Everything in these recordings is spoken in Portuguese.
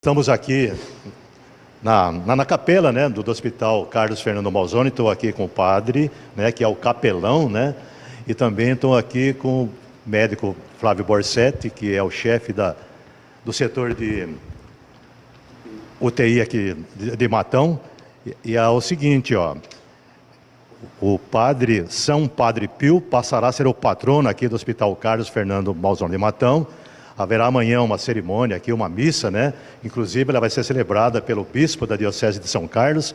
Estamos aqui na capela, né, do Hospital Carlos Fernando Malzone. Estou aqui com o padre, né, que é o capelão, né, e também estou aqui com o médico Flávio Borsetti, que é o chefe do setor de UTI aqui de Matão. E é o seguinte, ó, o padre São Padre Pio passará a ser o patrono aqui do Hospital Carlos Fernando Malzone de Matão. Haverá amanhã uma cerimônia aqui, uma missa, né? Inclusive ela vai ser celebrada pelo bispo da Diocese de São Carlos.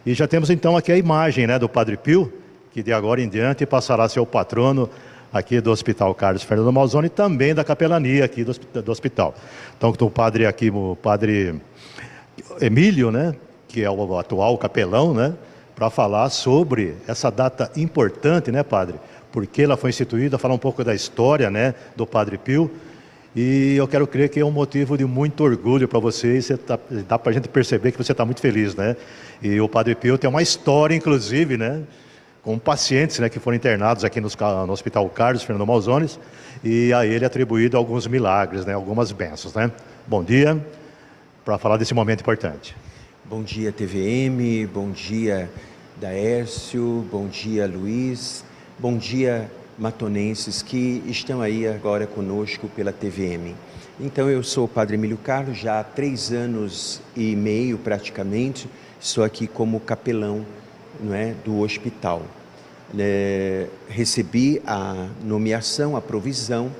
E já temos então aqui a imagem, né, do Padre Pio, que de agora em diante passará a ser o patrono aqui do Hospital Carlos Fernando Malzone e também da capelania aqui do hospital. Então com o padre aqui, o padre Emílio, né, que é o atual capelão, né, para falar sobre essa data importante, né, padre? Porque ela foi instituída, falar um pouco da história, né, do Padre Pio. E eu quero crer que é um motivo de muito orgulho para você, e dá para a gente perceber que você está muito feliz, né? E o Padre Pio tem uma história, inclusive, né, com pacientes, né, que foram internados aqui no Hospital Carlos Fernando Malzone, e a ele atribuído alguns milagres, né, algumas bênçãos, né? Bom dia, para falar desse momento importante. Bom dia, TVM, bom dia, Daércio, bom dia, Luiz, bom dia, matonenses que estão aí agora conosco pela TVM. Então eu sou o Padre Emílio Carlos, já há 3 anos e meio praticamente, estou aqui como capelão, não é, do hospital. Recebi a nomeação, a provisão,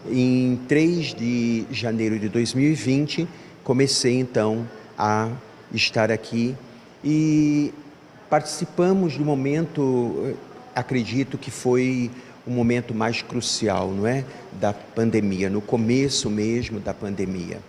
em 3 de janeiro de 2020, comecei então a estar aqui e participamos do momento, acredito que foi o momento mais crucial, não é? Da pandemia, no começo mesmo da pandemia.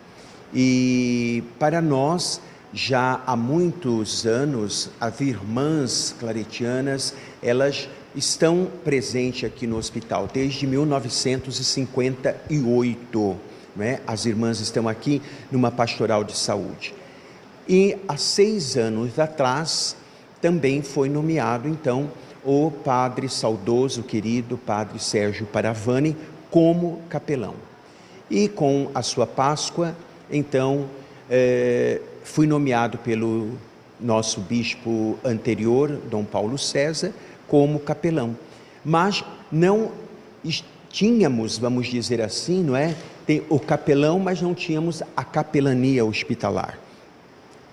E para nós, já há muitos anos, as irmãs claretianas, elas estão presentes aqui no hospital, desde 1958, não é? As irmãs estão aqui numa pastoral de saúde. E há 6 anos atrás, também foi nomeado, então, o padre saudoso, querido padre Sérgio Paravani, como capelão. E com a sua Páscoa, então, fui nomeado pelo nosso bispo anterior, Dom Paulo César, como capelão. Mas não tínhamos, vamos dizer assim, não é? O capelão, mas não tínhamos a capelania hospitalar.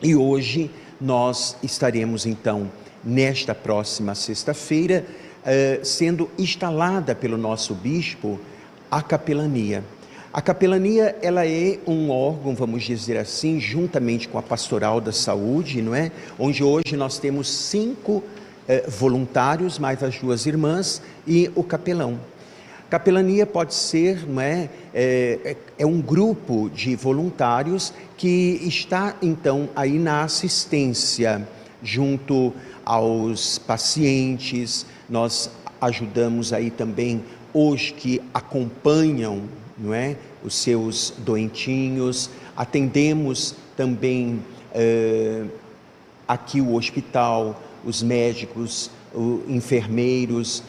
E hoje nós estaremos, então, nesta próxima sexta-feira, sendo instalada pelo nosso bispo a capelania. A capelania, ela é um órgão, vamos dizer assim, juntamente com a pastoral da saúde, não é? Onde hoje nós temos 5 voluntários, mais as 2 irmãs e o capelão. Capelania pode ser, não é? É um grupo de voluntários que está, então, aí na assistência, junto aos pacientes. Nós ajudamos aí também os que acompanham, não é, os seus doentinhos, atendemos também aqui o hospital, os médicos, os enfermeiros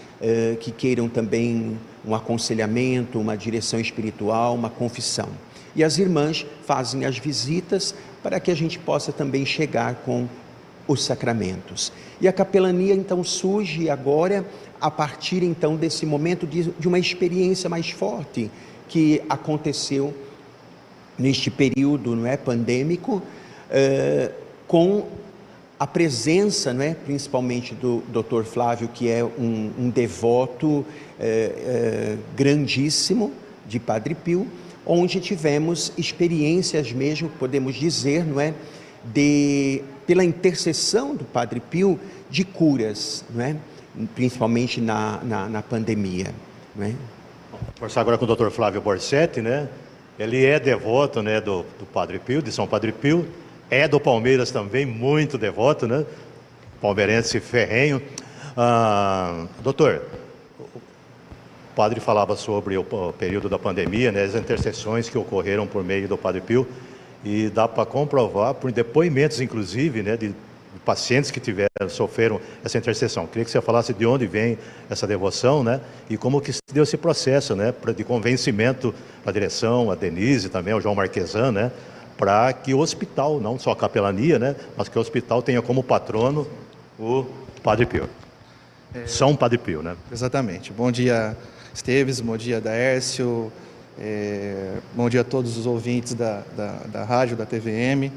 que queiram também um aconselhamento, uma direção espiritual, uma confissão. E as irmãs fazem as visitas para que a gente possa também chegar com os sacramentos. E a capelania então surge agora a partir então desse momento de uma experiência mais forte que aconteceu neste período, não é, pandêmico, com a presença, não é, principalmente do Dr. Flávio, que é um devoto grandíssimo de Padre Pio, onde tivemos experiências mesmo, podemos dizer, não é, pela intercessão do Padre Pio, de curas, não é? Principalmente na pandemia, não é? Vou conversar agora com o Dr. Flávio Borsetti, né? Ele é devoto, né, do Padre Pio, de São Padre Pio, é do Palmeiras também, muito devoto, né? Palmeirense ferrenho. Doutor, o padre falava sobre o período da pandemia, né, as intercessões que ocorreram por meio do Padre Pio, e dá para comprovar, por depoimentos inclusive, né, de pacientes que sofreram essa intercessão. Queria que você falasse de onde vem essa devoção, né, e como que se deu esse processo, né, de convencimento da direção, a Denise também, o João Marquesan, né, para que o hospital, não só a capelania, né, mas que o hospital tenha como patrono o Padre Pio. São Padre Pio, né? Exatamente. Bom dia, Esteves, bom dia, Daércio, bom dia a todos os ouvintes da rádio, da TVM.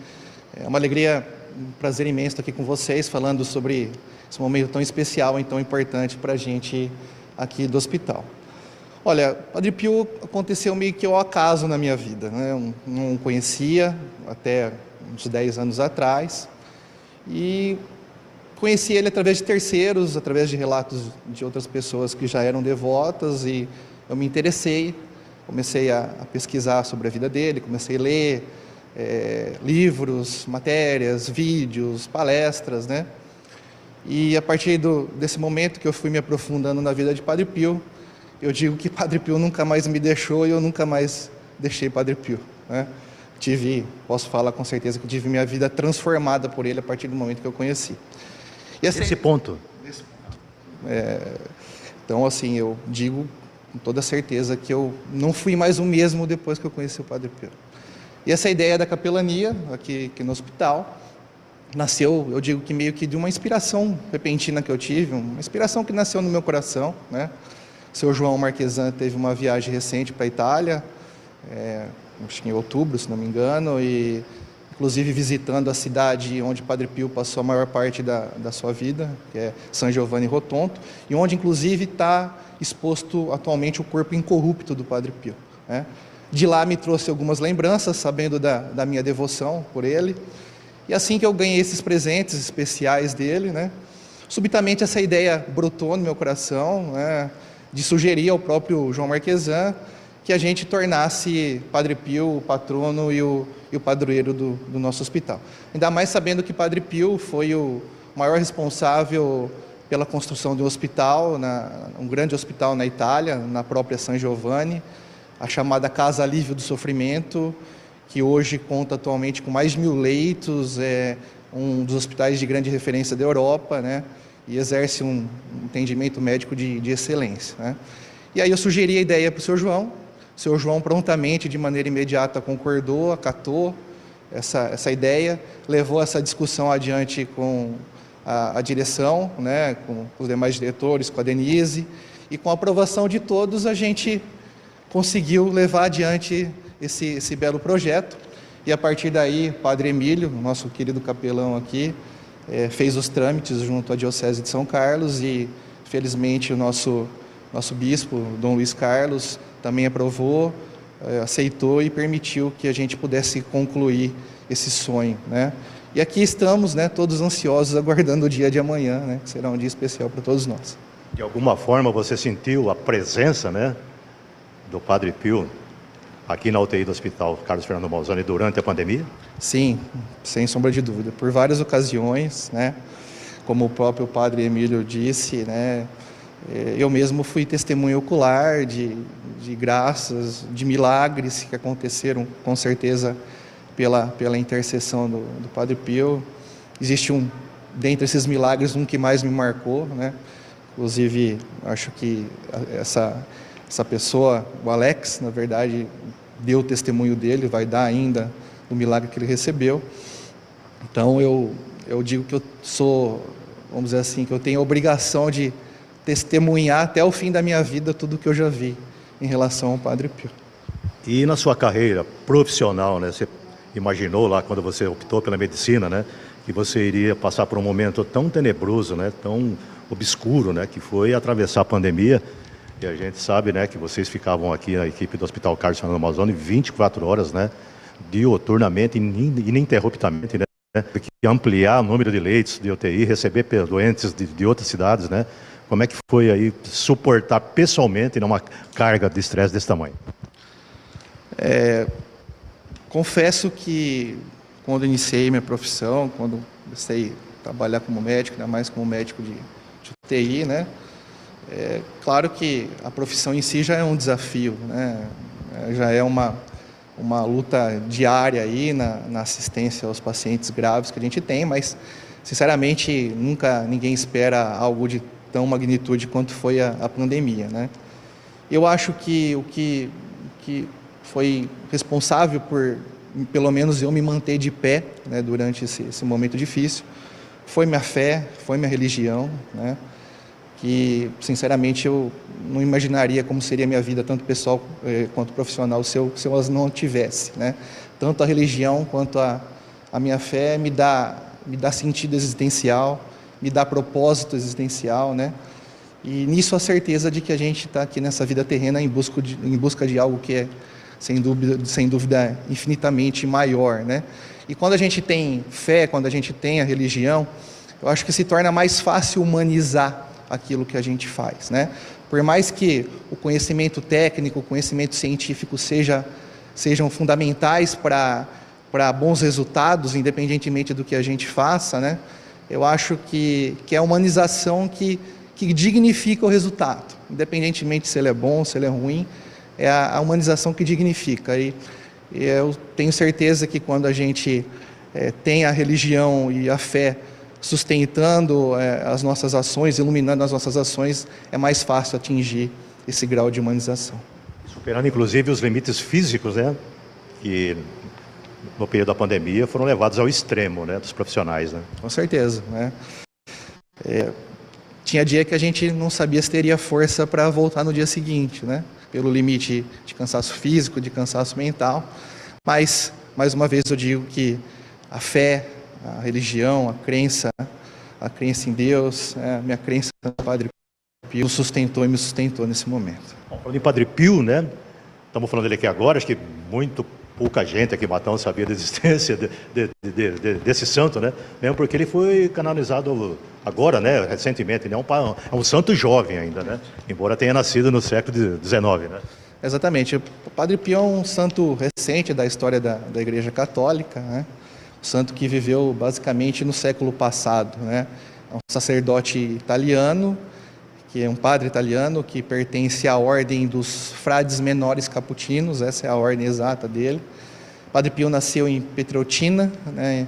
É uma alegria, um prazer imenso estar aqui com vocês, falando sobre esse momento tão especial e tão importante para a gente aqui do hospital. Olha, Padre Pio aconteceu meio que ao acaso na minha vida, né? Eu não conhecia até uns 10 anos atrás e conheci ele através de terceiros, através de relatos de outras pessoas que já eram devotas, e eu me interessei, comecei a pesquisar sobre a vida dele, comecei a ler livros, matérias, vídeos, palestras, né? E a partir desse momento que eu fui me aprofundando na vida de Padre Pio, eu digo que Padre Pio nunca mais me deixou e eu nunca mais deixei Padre Pio, né? Posso falar com certeza que tive minha vida transformada por ele a partir do momento que eu conheci. E assim, Esse ponto. Então, assim, eu digo com toda certeza que eu não fui mais o mesmo depois que eu conheci o Padre Pio. E essa ideia da capelania aqui no hospital nasceu, eu digo que meio que de uma inspiração repentina que eu tive, uma inspiração que nasceu no meu coração, né? O seu João Marquesan teve uma viagem recente para a Itália, acho que em outubro, se não me engano, e inclusive visitando a cidade onde Padre Pio passou a maior parte da sua vida, que é San Giovanni Rotondo, e onde inclusive está exposto atualmente o corpo incorrupto do Padre Pio, né? De lá me trouxe algumas lembranças, sabendo da minha devoção por ele, e assim que eu ganhei esses presentes especiais dele, né, subitamente essa ideia brotou no meu coração, né, de sugerir ao próprio João Marquesan que a gente tornasse Padre Pio o patrono e o padroeiro do nosso hospital. Ainda mais sabendo que Padre Pio foi o maior responsável pela construção de um hospital, um grande hospital na Itália, na própria San Giovanni, a chamada Casa Alívio do Sofrimento, que hoje conta atualmente com mais de 1000 leitos, é um dos hospitais de grande referência da Europa, né? E exerce um atendimento médico de excelência, né? E aí eu sugeri a ideia para o Sr. João. O Sr. João prontamente, de maneira imediata, concordou, acatou essa ideia, levou essa discussão adiante com a direção, né, com os demais diretores, com a Denise, e com a aprovação de todos a gente conseguiu levar adiante esse belo projeto. E a partir daí, Padre Emílio, nosso querido capelão aqui, fez os trâmites junto à Diocese de São Carlos, e felizmente o nosso bispo, Dom Luiz Carlos, também aprovou, aceitou e permitiu que a gente pudesse concluir esse sonho, né? E aqui estamos, né, todos ansiosos, aguardando o dia de amanhã, né, que será um dia especial para todos nós. De alguma forma você sentiu a presença, né, do Padre Pio aqui na UTI do Hospital Carlos Fernando Malzani durante a pandemia? Sim, sem sombra de dúvida. Por várias ocasiões, né, como o próprio Padre Emílio disse, né, eu mesmo fui testemunho ocular de graças, de milagres que aconteceram, com certeza, pela intercessão do Padre Pio. Existe dentre esses milagres, um que mais me marcou, né? Inclusive, acho que essa pessoa, o Alex, na verdade, deu o testemunho dele, vai dar ainda o milagre que ele recebeu. Então, eu digo que eu sou, vamos dizer assim, que eu tenho a obrigação de testemunhar até o fim da minha vida tudo que eu já vi em relação ao Padre Pio. E na sua carreira profissional, né, você imaginou lá quando você optou pela medicina, né, que você iria passar por um momento tão tenebroso, né, tão obscuro, né, que foi atravessar a pandemia? E a gente sabe, né, que vocês ficavam aqui na equipe do Hospital Carlos Fernando Malzani 24 horas, né, diuturnamente, ininterruptamente, né, que ampliar o número de leitos de UTI, receber doentes de outras cidades, né? Como é que foi aí suportar pessoalmente numa carga de estresse desse tamanho? Confesso que quando iniciei minha profissão, quando comecei a trabalhar como médico, ainda mais como médico de UTI, né? Claro que a profissão em si já é um desafio, né? Já é uma luta diária aí na assistência aos pacientes graves que a gente tem, mas sinceramente nunca ninguém espera algo de tão magnitude quanto foi a pandemia, né? Eu acho que o que foi responsável por pelo menos eu me manter de pé, né, durante esse momento difícil, foi minha fé, foi minha religião, né, que sinceramente eu não imaginaria como seria a minha vida, tanto pessoal quanto profissional, se eu as não tivesse, né. Tanto a religião quanto a minha fé me dá sentido existencial, me dá propósito existencial, né? E nisso a certeza de que a gente está aqui nessa vida terrena em busca de algo que é, sem dúvida, infinitamente maior, né? E quando a gente tem fé, quando a gente tem a religião, eu acho que se torna mais fácil humanizar aquilo que a gente faz, né? Por mais que o conhecimento técnico, o conhecimento científico sejam fundamentais para bons resultados, independentemente do que a gente faça, né? Eu acho que é a humanização que dignifica o resultado, independentemente se ele é bom, se ele é ruim, é a humanização que dignifica. E eu tenho certeza que quando a gente tem a religião e a fé sustentando as nossas ações, iluminando as nossas ações, é mais fácil atingir esse grau de humanização. Superando inclusive os limites físicos, né, que no período da pandemia foram levados ao extremo, né, dos profissionais, né? Com certeza, né? Tinha dia que a gente não sabia se teria força para voltar no dia seguinte, né? Pelo limite de cansaço físico, de cansaço mental. Mas, mais uma vez, eu digo que a fé, a religião, a crença em Deus, a minha crença no Padre Pio sustentou e me sustentou nesse momento. Bom, falando em Padre Pio, né? Estamos falando dele aqui agora, acho que muito pouca gente aqui em Matão sabia da existência desse santo, né? Mesmo porque ele foi canonizado agora, né? Recentemente, né? É um santo jovem ainda, né? Embora tenha nascido no século XIX, né? Exatamente. O Padre Pio é um santo recente da história da Igreja Católica, né? Um santo que viveu basicamente no século passado, né? É um sacerdote italiano, que é um padre italiano que pertence à ordem dos frades menores caputinos, essa é a ordem exata dele. O Padre Pio nasceu em Petreutina, né,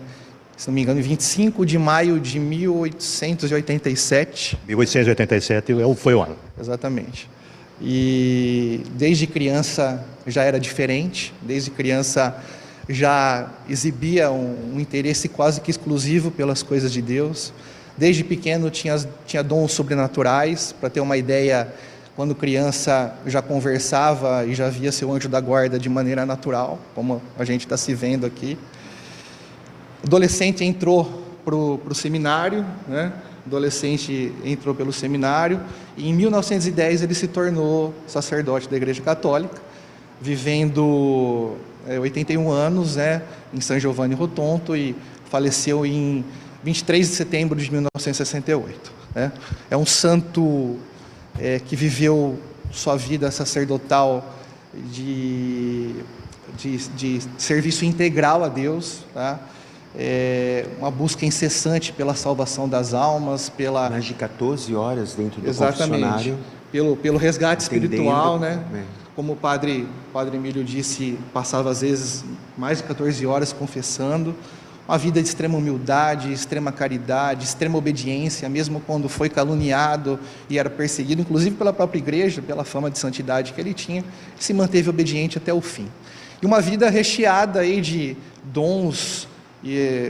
se não me engano, em 25 de maio de 1887. 1887 foi o ano. Exatamente. E desde criança já era diferente, desde criança já exibia um interesse quase que exclusivo pelas coisas de Deus. Desde pequeno tinha dons sobrenaturais. Para ter uma ideia, quando criança já conversava e já via seu anjo da guarda de maneira natural, como a gente está se vendo aqui. Adolescente entrou para o seminário, né? Adolescente entrou pelo seminário e em 1910 ele se tornou sacerdote da Igreja Católica, vivendo 81 anos, né, em San Giovanni Rotondo, e faleceu em 23 de setembro de 1968. Né? É um santo que viveu sua vida sacerdotal de serviço integral a Deus, tá? Uma busca incessante pela salvação das almas, pela... Mais de 14 horas dentro do Exatamente. Confessionário. Pelo resgate Entendendo, espiritual, né? Como o padre Emílio disse, passava às vezes mais de 14 horas confessando. Uma vida de extrema humildade, extrema caridade, extrema obediência, mesmo quando foi caluniado e era perseguido, inclusive pela própria igreja, pela fama de santidade que ele tinha, se manteve obediente até o fim. E uma vida recheada aí de dons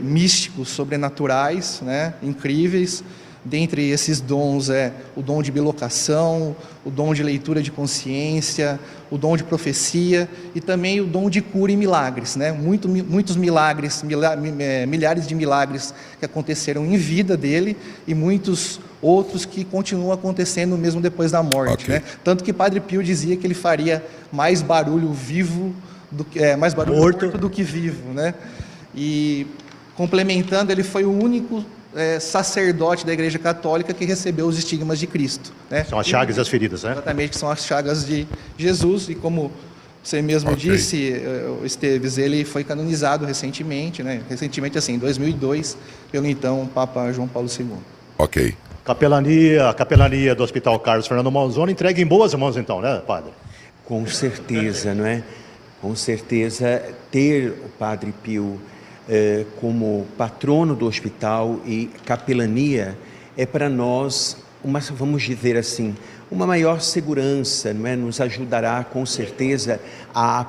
místicos, sobrenaturais, né, incríveis. Dentre esses dons o dom de bilocação, o dom de leitura de consciência, o dom de profecia e também o dom de cura e milagres, né? Muitos milagres, milhares de milagres que aconteceram em vida dele e muitos outros que continuam acontecendo mesmo depois da morte, okay, né? Tanto que Padre Pio dizia que ele faria mais barulho vivo mais barulho morto do que vivo, né? E complementando, ele foi o único sacerdote da Igreja Católica que recebeu os estigmas de Cristo, né? São as chagas e as feridas, né? Exatamente, que são as chagas de Jesus. E como você mesmo disse, Esteves, ele foi canonizado recentemente, né? Recentemente, assim, em 2002, pelo então Papa João Paulo II. Ok. A capelania do Hospital Carlos Fernando Manzoni entregue em boas mãos, então, né, padre? Com certeza, não é? Com certeza, ter o Padre Pio como patrono do hospital e capelania é para nós, vamos dizer assim, uma maior segurança, não é? Nos ajudará com certeza a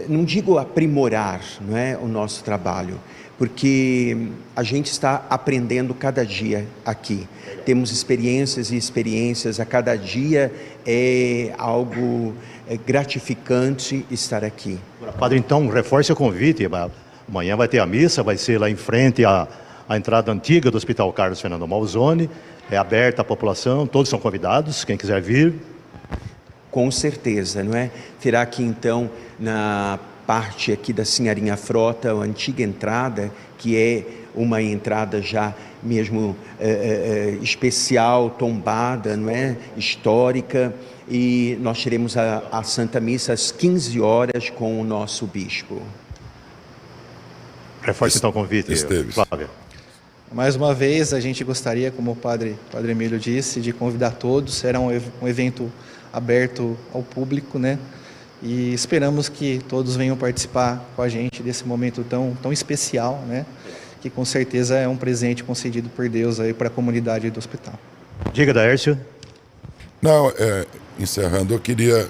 não digo aprimorar, não é, o nosso trabalho, porque a gente está aprendendo cada dia aqui. Temos experiências e experiências, a cada dia é algo gratificante estar aqui. Padre, então, reforce o convite. Amanhã vai ter a missa, vai ser lá em frente à entrada antiga do Hospital Carlos Fernando Malzone. É aberta à população, todos são convidados, quem quiser vir. Com certeza, não é? Terá aqui então, na parte aqui da Senhorinha Frota, a antiga entrada, que é uma entrada já mesmo especial, tombada, não é? Histórica, e nós teremos a Santa Missa às 15 horas com o nosso bispo. Reforce então o convite, Flávio. Mais uma vez, a gente gostaria, como o Padre Emílio disse, de convidar todos. Será um evento aberto ao público, né? E esperamos que todos venham participar com a gente desse momento tão especial, né? Que com certeza é um presente concedido por Deus aí para a comunidade do hospital. Diga, Daércio. Não, encerrando, eu queria...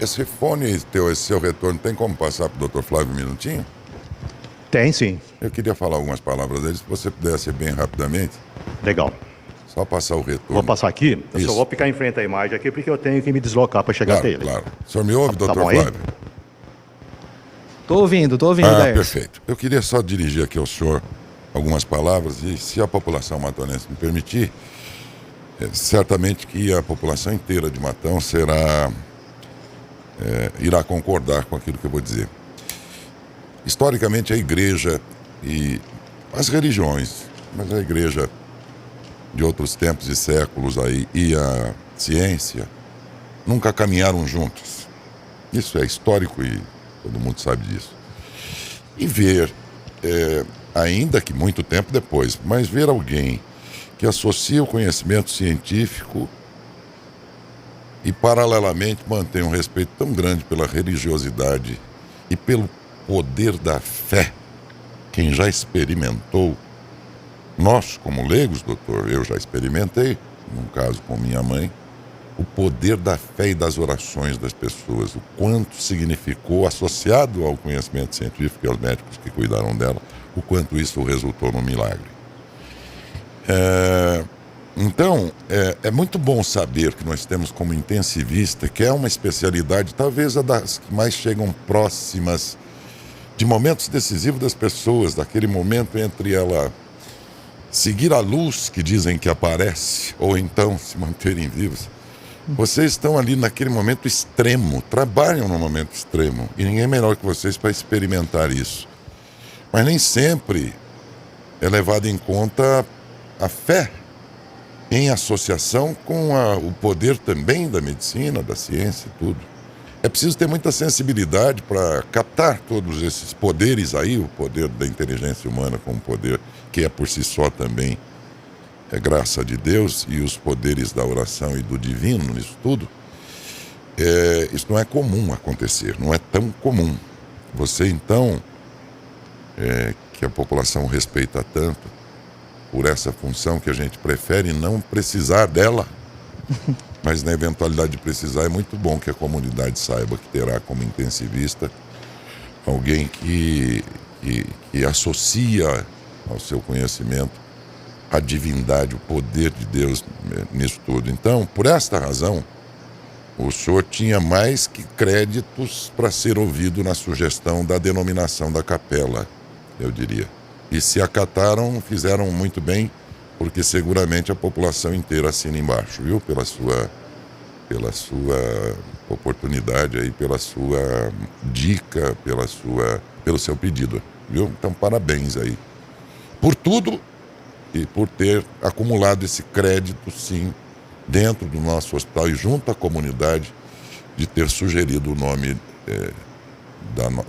Esse fone, esse seu retorno, tem como passar para o Dr. Flávio um minutinho? Tem, sim. Eu queria falar algumas palavras dele, se você pudesse bem rapidamente. Legal. Só passar o retorno. Vou passar aqui? Eu Isso. só vou ficar em frente à imagem aqui, porque eu tenho que me deslocar para chegar até ele. Claro. O senhor me ouve, Tá Dr. bom aí? Flávio? Tô ouvindo, Daércio. Perfeito. Eu queria só dirigir aqui ao senhor algumas palavras, e se a população matonense me permitir, certamente que a população inteira de Matão irá concordar com aquilo que eu vou dizer. Historicamente, a igreja e as religiões, mas a igreja de outros tempos e séculos aí, e a ciência nunca caminharam juntos. Isso é histórico e todo mundo sabe disso. E ver, ainda que muito tempo depois, mas ver alguém que associa o conhecimento científico e paralelamente mantém um respeito tão grande pela religiosidade e pelo poder da fé. Quem já experimentou, nós como leigos, doutor, eu já experimentei, num caso com minha mãe, o poder da fé e das orações das pessoas, o quanto significou, associado ao conhecimento científico e aos médicos que cuidaram dela, o quanto isso resultou num milagre. Então, é muito bom saber que nós temos como intensivista, que é uma especialidade, talvez a das que mais chegam próximas de momentos decisivos das pessoas, daquele momento entre ela seguir a luz que dizem que aparece, ou então se manterem vivos. Vocês estão ali naquele momento extremo, trabalham no momento extremo, e ninguém é melhor que vocês para experimentar isso. Mas nem sempre é levado em conta a fé, em associação com o poder também da medicina, da ciência e tudo. É preciso ter muita sensibilidade para captar todos esses poderes aí, o poder da inteligência humana como poder que é por si só também graça de Deus, e os poderes da oração e do divino nisso tudo. Isso não é comum acontecer, não é tão comum. Você então, que a população respeita tanto, por essa função que a gente prefere não precisar dela, mas na eventualidade de precisar, é muito bom que a comunidade saiba que terá como intensivista alguém que associa ao seu conhecimento a divindade, o poder de Deus nisso tudo. Então, por esta razão, o senhor tinha mais que créditos para ser ouvido na sugestão da denominação da capela, eu diria. E se acataram, fizeram muito bem, porque seguramente a população inteira assina embaixo, viu? Pela sua oportunidade aí, pela sua dica, pelo seu pedido, viu? Então, parabéns aí. Por tudo e por ter acumulado esse crédito, sim, dentro do nosso hospital e junto à comunidade, de ter sugerido o nome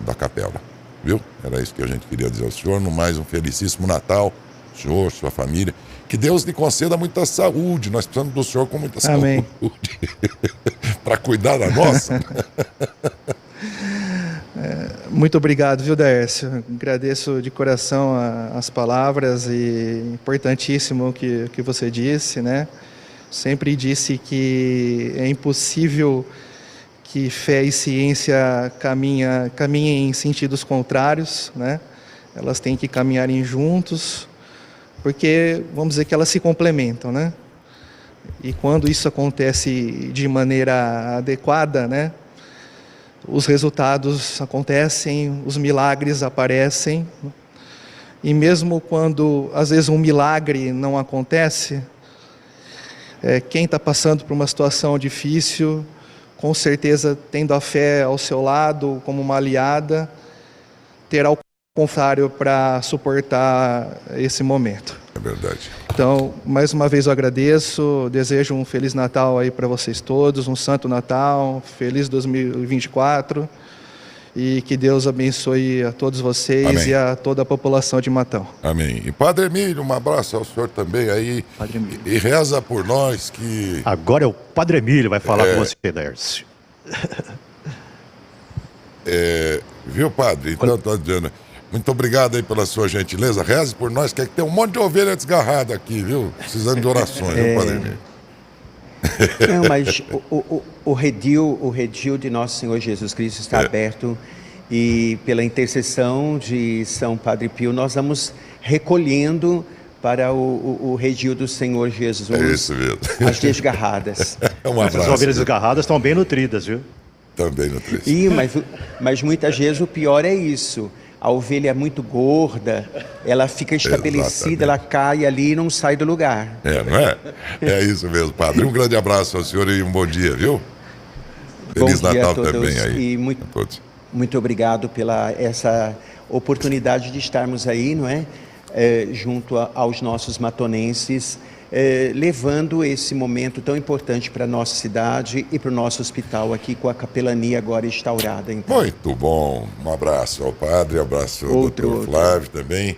da capela, viu? Era isso que a gente queria dizer ao senhor. No mais, um felicíssimo Natal, senhor, sua família. Que Deus lhe conceda muita saúde. Nós precisamos do senhor com muita Amém. saúde para cuidar da nossa. Muito obrigado, viu, Daércio? Agradeço de coração as palavras, e importantíssimo o que você disse, né? Sempre disse que é impossível que fé e ciência caminhem em sentidos contrários, né? Elas têm que caminharem juntos, porque vamos dizer que elas se complementam, né? E quando isso acontece de maneira adequada, né? Os resultados acontecem, os milagres aparecem. E mesmo quando às vezes um milagre não acontece, quem está passando por uma situação difícil, com certeza tendo a fé ao seu lado como uma aliada, terá o contrário para suportar esse momento. É verdade. Então, mais uma vez eu agradeço, desejo um Feliz Natal aí para vocês todos, um Santo Natal, feliz 2024 e que Deus abençoe a todos vocês. Amém. E a toda a população de Matão. Amém. E Padre Emílio, um abraço ao senhor também aí. Padre Emílio. E reza por nós que... Agora é o Padre Emílio vai falar com você, Dércio. Viu, padre? Então, tô dizendo... Muito obrigado aí pela sua gentileza. Reze por nós, que é que tem um monte de ovelha desgarrada aqui, viu? Precisando de orações, viu, Padre Emílio? Não, mas o redil de Nosso Senhor Jesus Cristo está aberto, e pela intercessão de São Padre Pio, nós vamos recolhendo para o redil do Senhor Jesus. É isso mesmo. As desgarradas. Um abraço. As ovelhas desgarradas estão bem nutridas, viu? Também nutridas. Mas muitas vezes o pior é isso. A ovelha é muito gorda, ela fica estabelecida, ela cai ali e não sai do lugar. Não é? É isso mesmo, padre. Um grande abraço ao senhor e um bom dia, viu? Feliz Natal também aí. E muito obrigado pela essa oportunidade de estarmos aí, não é? Junto aos nossos matonenses, levando esse momento tão importante para a nossa cidade e para o nosso hospital aqui, com a capelania agora instaurada. Então. Muito bom. Um abraço ao padre, um abraço ao doutor Flávio também.